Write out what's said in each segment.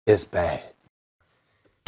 It's bad.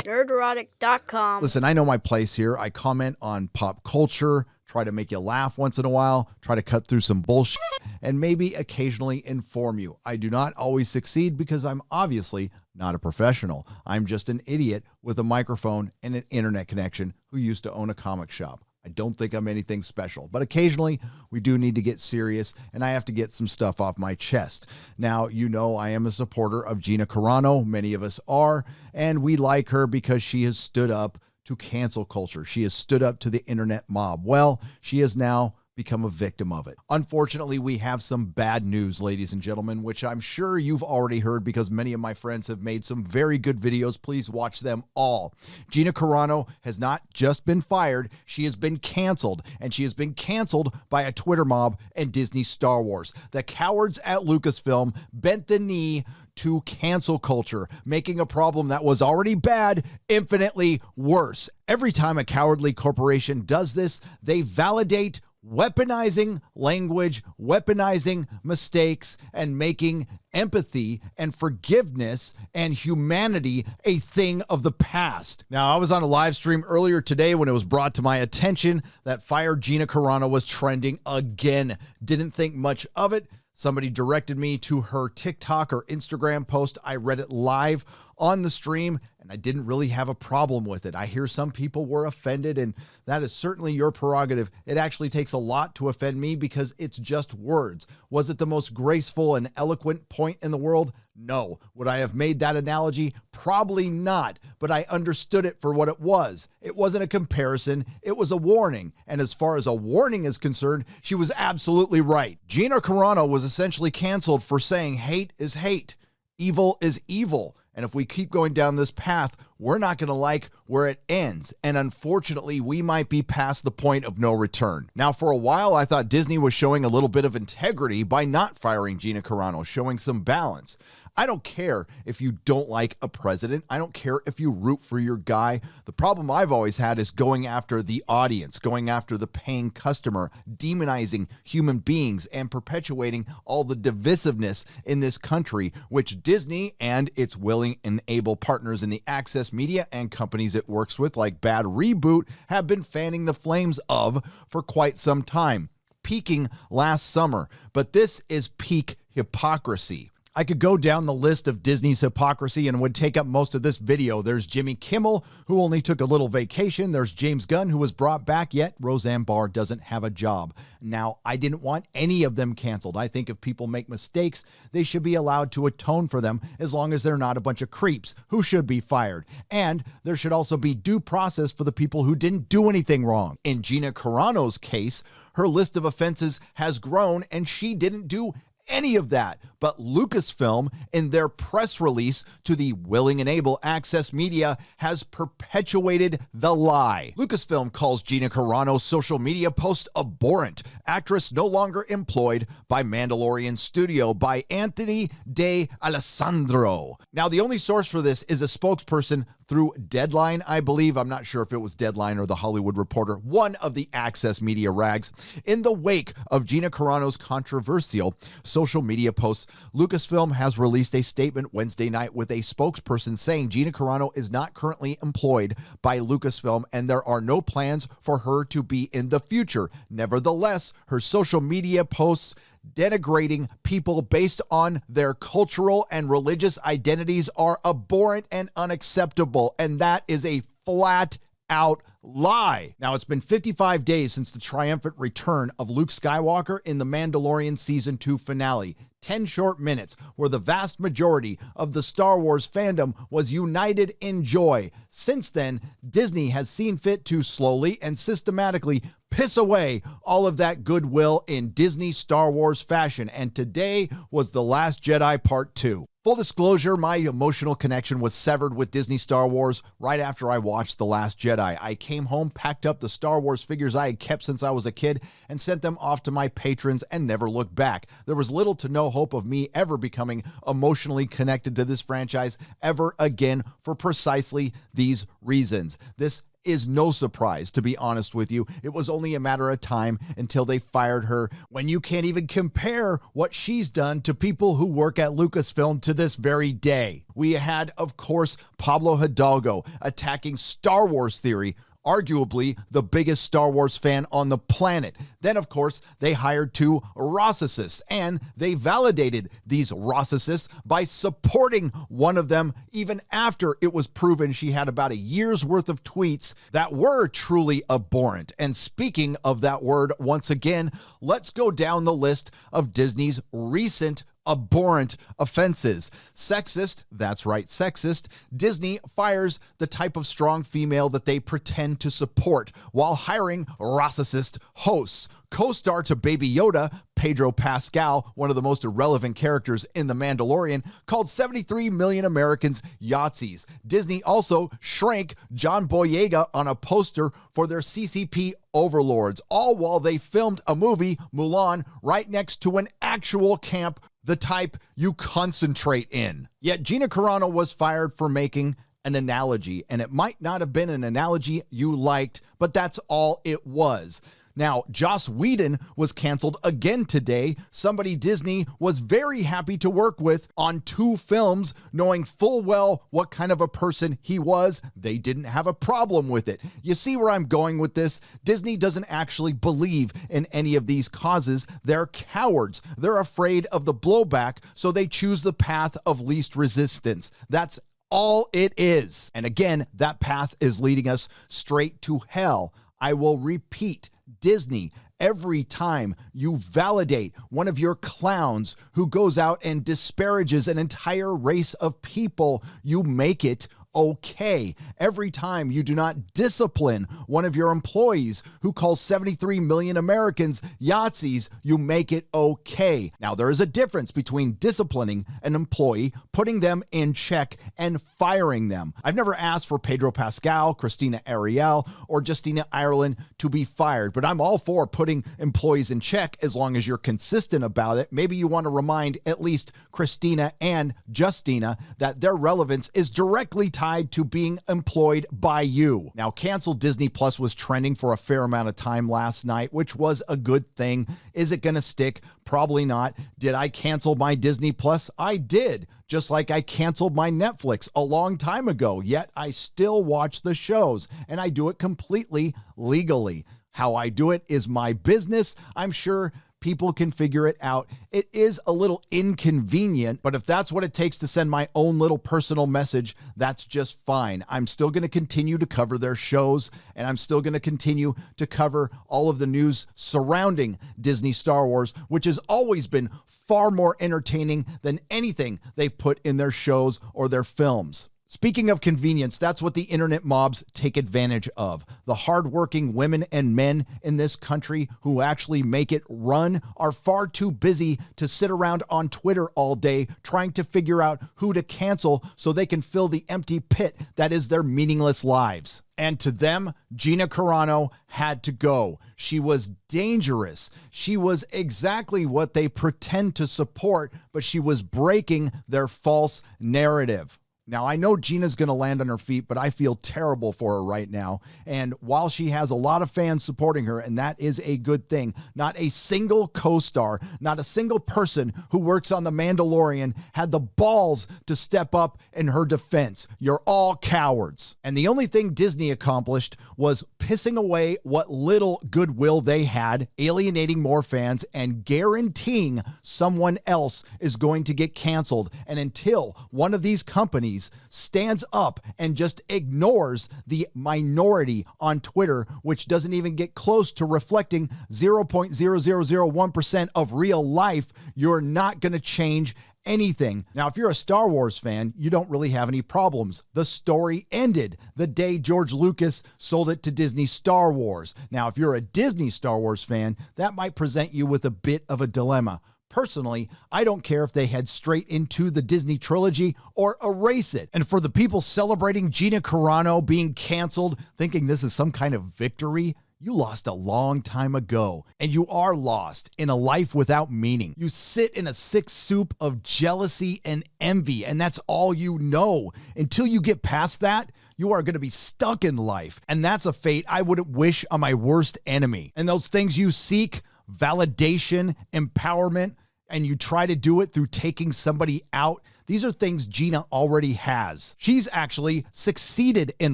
Nerdrotic.com. Listen, I know my place here. I comment on pop culture, try to make you laugh once in a while, try to cut through some bullshit, and maybe occasionally inform you. I do not always succeed because I'm obviously not a professional. I'm just an idiot with a microphone and an internet connection who used to own a comic shop. I don't think I'm anything special, but occasionally we do need to get serious and I have to get some stuff off my chest. Now, you know, I am a supporter of Gina Carano. Many of us are, and we like her because she has stood up to cancel culture. She has stood up to the internet mob. Well, she has now become a victim of it. Unfortunately, we have some bad news, ladies and gentlemen, which I'm sure you've already heard because many of my friends have made some very good videos. Please watch them all. Gina Carano has not just been fired, she has been canceled, and she has been canceled by a Twitter mob and Disney Star Wars. The cowards at Lucasfilm bent the knee to cancel culture, making a problem that was already bad infinitely worse. Every time a cowardly corporation does this, they validate weaponizing language, weaponizing mistakes, and making empathy and forgiveness and humanity a thing of the past. Now, I was on a live stream earlier today when it was brought to my attention that Fire Gina Carano was trending again. Didn't think much of it. Somebody directed me to her TikTok or Instagram post. I read it live on the stream, and I didn't really have a problem with it. I hear some people were offended, and that is certainly your prerogative. It actually takes a lot to offend me because it's just words. Was it the most graceful and eloquent point in the world? No. Would I have made that analogy? Probably not, but I understood it for what it was. It wasn't a comparison, it was a warning. And as far as a warning is concerned, she was absolutely right. Gina Carano was essentially canceled for saying hate is hate, evil is evil. And if we keep going down this path, we're not going to like where it ends. And unfortunately, we might be past the point of no return. Now, for a while, I thought Disney was showing a little bit of integrity by not firing Gina Carano, showing some balance. I don't care if you don't like a president. I don't care if you root for your guy. The problem I've always had is going after the audience, going after the paying customer, demonizing human beings, and perpetuating all the divisiveness in this country, which Disney and its willing and able partners in the access media and companies it works with, like Bad Reboot, have been fanning the flames of for quite some time, peaking last summer. But this is peak hypocrisy. I could go down the list of Disney's hypocrisy and would take up most of this video. There's Jimmy Kimmel, who only took a little vacation. There's James Gunn, who was brought back, yet Roseanne Barr doesn't have a job. Now, I didn't want any of them canceled. I think if people make mistakes, they should be allowed to atone for them as long as they're not a bunch of creeps who should be fired. And there should also be due process for the people who didn't do anything wrong. In Gina Carano's case, her list of offenses has grown and she didn't do any of that. But Lucasfilm, in their press release to the willing and able access media, has perpetuated the lie. Lucasfilm calls Gina Carano's social media post abhorrent. Actress no longer employed by Mandalorian Studio by Anthony De Alessandro. Now, the only source for this is a spokesperson through Deadline, I believe. I'm not sure if it was Deadline or The Hollywood Reporter, one of the access media rags. In the wake of Gina Carano's controversial social media posts, Lucasfilm has released a statement Wednesday night with a spokesperson saying Gina Carano is not currently employed by Lucasfilm and there are no plans for her to be in the future. Nevertheless, her social media posts denigrating people based on their cultural and religious identities are abhorrent and unacceptable, and that is a flat out lie. Now, it's been 55 days since the triumphant return of Luke Skywalker in the Mandalorian Season 2 finale. 10 short minutes where the vast majority of the Star Wars fandom was united in joy. Since then, Disney has seen fit to slowly and systematically piss away all of that goodwill in Disney Star Wars fashion, and today was The Last Jedi Part 2. Full disclosure, my emotional connection was severed with Disney Star Wars right after I watched The Last Jedi. I came home, packed up the Star Wars figures I had kept since I was a kid, and sent them off to my patrons and never looked back. There was little to no hope of me ever becoming emotionally connected to this franchise ever again for precisely these reasons. This is no surprise, to be honest with you. It was only a matter of time until they fired her, when you can't even compare what she's done to people who work at Lucasfilm to this very day. We had, of course, Pablo Hidalgo attacking Star Wars theory, arguably the biggest Star Wars fan on the planet. Then, of course, they hired two Rossicists, and they validated these Rossicists by supporting one of them even after it was proven she had about a year's worth of tweets that were truly abhorrent. And speaking of that word, once again, let's go down the list of Disney's recent abhorrent offenses. Sexist, that's right, sexist. Disney fires the type of strong female that they pretend to support while hiring Rossicist hosts. Co-star to Baby Yoda, Pedro Pascal, one of the most irrelevant characters in The Mandalorian, called 73 million Americans Yahtzees. Disney also shrank John Boyega on a poster for their CCP overlords, all while they filmed a movie, Mulan, right next to an actual camp, the type you concentrate in. Yet Gina Carano was fired for making an analogy, and it might not have been an analogy you liked, but that's all it was. Now, Joss Whedon was canceled again today, somebody Disney was very happy to work with on 2 films, knowing full well what kind of a person he was. They didn't have a problem with it. You see where I'm going with this? Disney doesn't actually believe in any of these causes. They're cowards. They're afraid of the blowback, so they choose the path of least resistance. That's all it is. And again, that path is leading us straight to hell. I will repeat, Disney, every time you validate one of your clowns who goes out and disparages an entire race of people, you make it okay. Every time you do not discipline one of your employees who calls 73 million Americans Yahtzees, you make it okay. Now, there is a difference between disciplining an employee, putting them in check, and firing them. I've never asked for Pedro Pascal, Christina Ariel, or Justina Ireland to be fired, but I'm all for putting employees in check as long as you're consistent about it. Maybe you want to remind at least Christina and Justina that their relevance is directly tied to being employed by you. Now, canceled Disney Plus was trending for a fair amount of time last night, which was a good thing. Is it going to stick? Probably not. Did I cancel my Disney Plus? I did. Just like I canceled my Netflix a long time ago, yet I still watch the shows, and I do it completely legally. How I do it is my business. I'm sure people can figure it out. It is a little inconvenient, but if that's what it takes to send my own little personal message, that's just fine. I'm still going to continue to cover their shows, and I'm still going to continue to cover all of the news surrounding Disney Star Wars, which has always been far more entertaining than anything they've put in their shows or their films. Speaking of convenience, that's what the internet mobs take advantage of. The hardworking women and men in this country who actually make it run are far too busy to sit around on Twitter all day trying to figure out who to cancel so they can fill the empty pit that is their meaningless lives. And to them, Gina Carano had to go. She was dangerous. She was exactly what they pretend to support, but she was breaking their false narrative. Now, I know Gina's going to land on her feet, but I feel terrible for her right now. And while she has a lot of fans supporting her, and that is a good thing, not a single co-star, not a single person who works on The Mandalorian had the balls to step up in her defense. You're all cowards. And the only thing Disney accomplished was pissing away what little goodwill they had, alienating more fans, and guaranteeing someone else is going to get canceled. And until one of these companies stands up and just ignores the minority on Twitter, which doesn't even get close to reflecting 0.0001% of real life, you're not going to change anything. Now, if you're a Star Wars fan, you don't really have any problems. The story ended the day George Lucas sold it to Disney Star Wars. Now, if you're a Disney Star Wars fan, that might present you with a bit of a dilemma. Personally, I don't care if they head straight into the Disney trilogy or erase it. And for the people celebrating Gina Carano being canceled, thinking this is some kind of victory, you lost a long time ago, and you are lost in a life without meaning. You sit in a sick soup of jealousy and envy, and that's all you know. Until you get past that, you are going to be stuck in life. And that's a fate I wouldn't wish on my worst enemy. And those things you seek, validation, empowerment, and you try to do it through taking somebody out, these are things Gina already has. She's actually succeeded in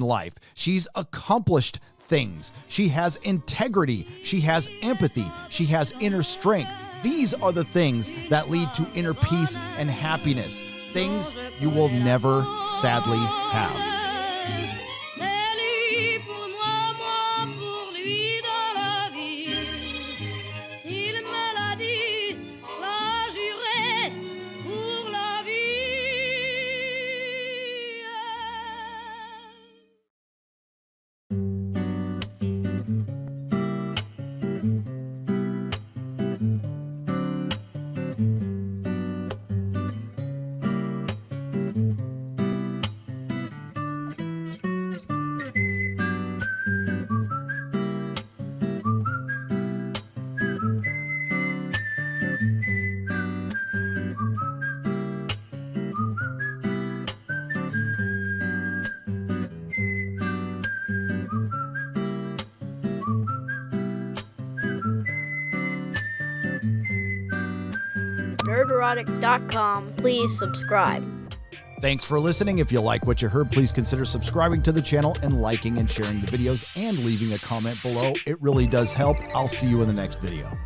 life. She's accomplished things. She has integrity. She has empathy. She has inner strength. These are the things that lead to inner peace and happiness. Things you will never, sadly, have. Nerdrotic.com. Please subscribe. Thanks for listening. If you like what you heard, please consider subscribing to the channel and liking and sharing the videos and leaving a comment below. It really does help. I'll see you in the next video.